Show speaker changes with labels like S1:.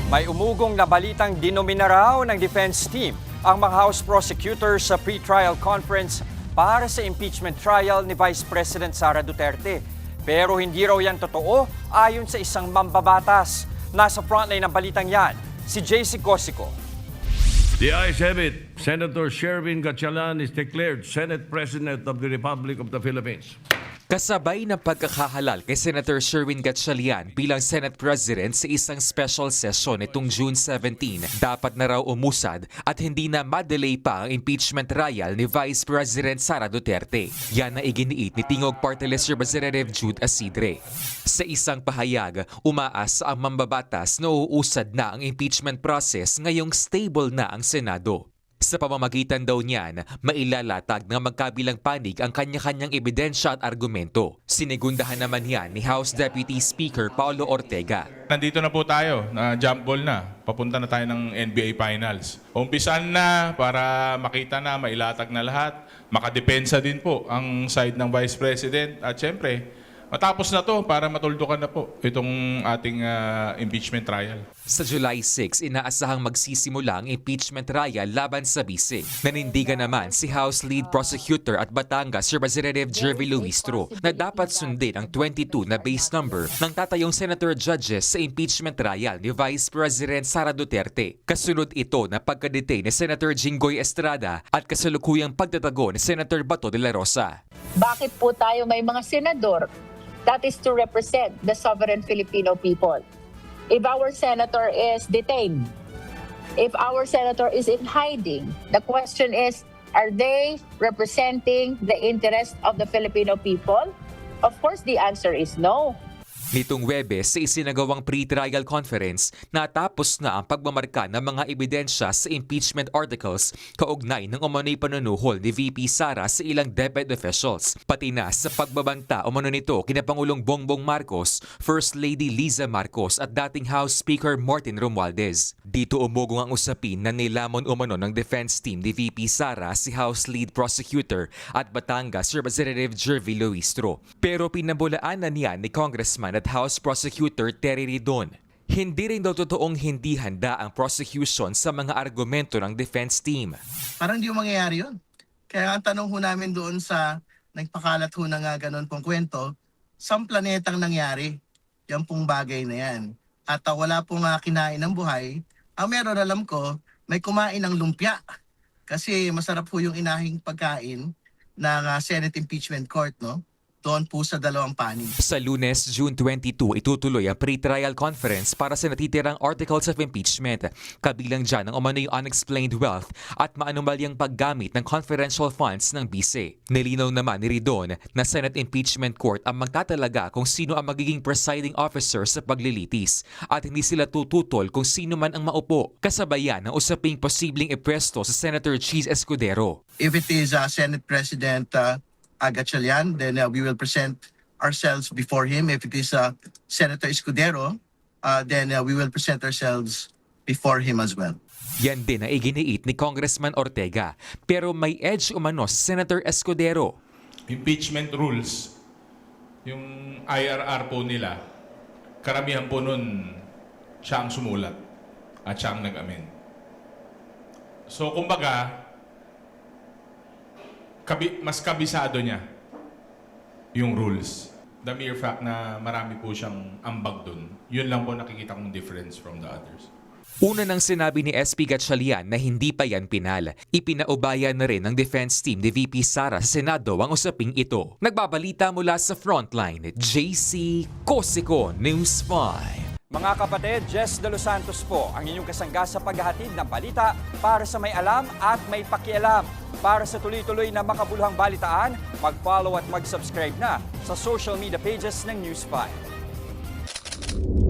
S1: May umugong na balitang dinomina raw ng defense team ang mga House prosecutors sa pre-trial conference para sa impeachment trial ni Vice President Sara Duterte. Pero hindi raw yan totoo ayon sa isang mambabatas. Nasa frontline ng balitang yan, si JC Cosico.
S2: The ayes have it. Senator Sherwin Gatchalian is declared Senate President of the Republic of the Philippines.
S3: Kasabay ng pagkakahalal kay Senator Sherwin Gatchalian bilang Senate President sa isang special session nitong June 17, dapat na raw umusad at hindi na madelay pa ang impeachment trial ni Vice President Sara Duterte. Yan na iginiit ni Tingog Party List Representative Jude Asidre. Sa isang pahayag, umaas ang mambabatas na uusad na ang impeachment process ngayong stable na ang Senado. Sa pamamagitan daw niyan, mailalatag ng magkabilang panig ang kanya-kanyang ebidensya at argumento. Sinigundahan naman yan ni House Deputy Speaker Paulo Ortega.
S4: Nandito na po tayo, na jump ball na. Papunta na tayo ng NBA Finals. Umpisan na para makita na, mailatag na lahat. Makadepensa din po ang side ng Vice President. At syempre, matapos na to para matuldukan na po itong ating impeachment trial.
S3: Sa July 6, inaasahang magsisimula ang impeachment trial laban sa bise. Nanindigan naman si House Lead Prosecutor at Batangas Representative Jervy Luistro na dapat sundin ang 22 na base number ng tatayong senator judges sa impeachment trial ni Vice President Sara Duterte. Kasunod ito na pagkadetain ni Senator Jinggoy Estrada at kasalukuyang pagtatago ni Senator Bato de la Rosa.
S5: Bakit po tayo may mga senador? That is to represent the sovereign Filipino people. If our senator is detained, if our senator is in hiding, the question is, are they representing the interest of the Filipino people? Of course, the answer is no.
S3: Nitong Webes sa isinagawang pre-trial conference, natapos na ang pagmamarka ng mga ebidensya sa impeachment articles kaugnay ng umano'y panunuhol ni VP Sara sa ilang DepEd officials. Pati na sa pagbabanta umano nito kina Pangulong Bongbong Marcos, First Lady Liza Marcos at dating House Speaker Martin Romualdez. Dito umugong ang usapin na nilamon umano ng defense team ni VP Sara si House Lead Prosecutor at Batangas Representative Jervy Luistro. Pero pinabulaanan niya ni Congressman at House Prosecutor Terry Ridon. Hindi rin daw totoong hindi handa ang prosecution sa mga argumento ng defense team.
S6: Parang hindi mangyayari yun. Kaya ang tanong ho namin doon sa nagpakalat ho na nga ganun pong kwento, saan planetang nangyari yan pong bagay na yan. At wala pong kinain ng buhay. Ang meron alam ko, may kumain ng lumpia. Kasi masarap po yung inahing pagkain ng Senate Impeachment Court, no? Doon po sa dalawang panig.
S3: Sa Lunes, June 22, itutuloy ang pre-trial conference para sa natitirang articles of impeachment. Kabilang dyan ang umano'y unexplained wealth at maanumalyang paggamit ng confidential funds ng bise. Nilinaw naman ni Ridon na Senate Impeachment Court ang magtatalaga kung sino ang magiging presiding officer sa paglilitis at hindi sila tututol kung sino man ang maupo. Kasabayan ng usaping posibleng ipwesto sa Senator Cheese Escudero.
S6: If it is Senate President Gatchalian, then we will present ourselves before him. If it is Senator Escudero, then we will present ourselves before him as well.
S3: Yan din ang iginiit ni Congressman Ortega. Pero may edge umano sa Senator Escudero.
S4: Impeachment rules, yung IRR po nila, karamihan po nun siya ang sumulat at siya ang nag-amend. So kumbaga, mas kabisado niya yung rules. The mere fact na marami po siyang ambag dun, yun lang po nakikita kong difference from the others.
S3: Una nang sinabi ni SP Gatchalian na hindi pa yan pinal. Ipinaubaya na rin ng defense team ni VP Sara sa Senado ang usaping ito. Nagbabalita mula sa Frontline, JC Cosico, News 5.
S1: Mga kapatid, Jess De Los Santos po ang inyong kasangga sa paghahatid ng balita para sa may alam at may pakialam. Para sa tuloy-tuloy na makabuluhang balitaan, mag-follow at mag-subscribe na sa social media pages ng News 5.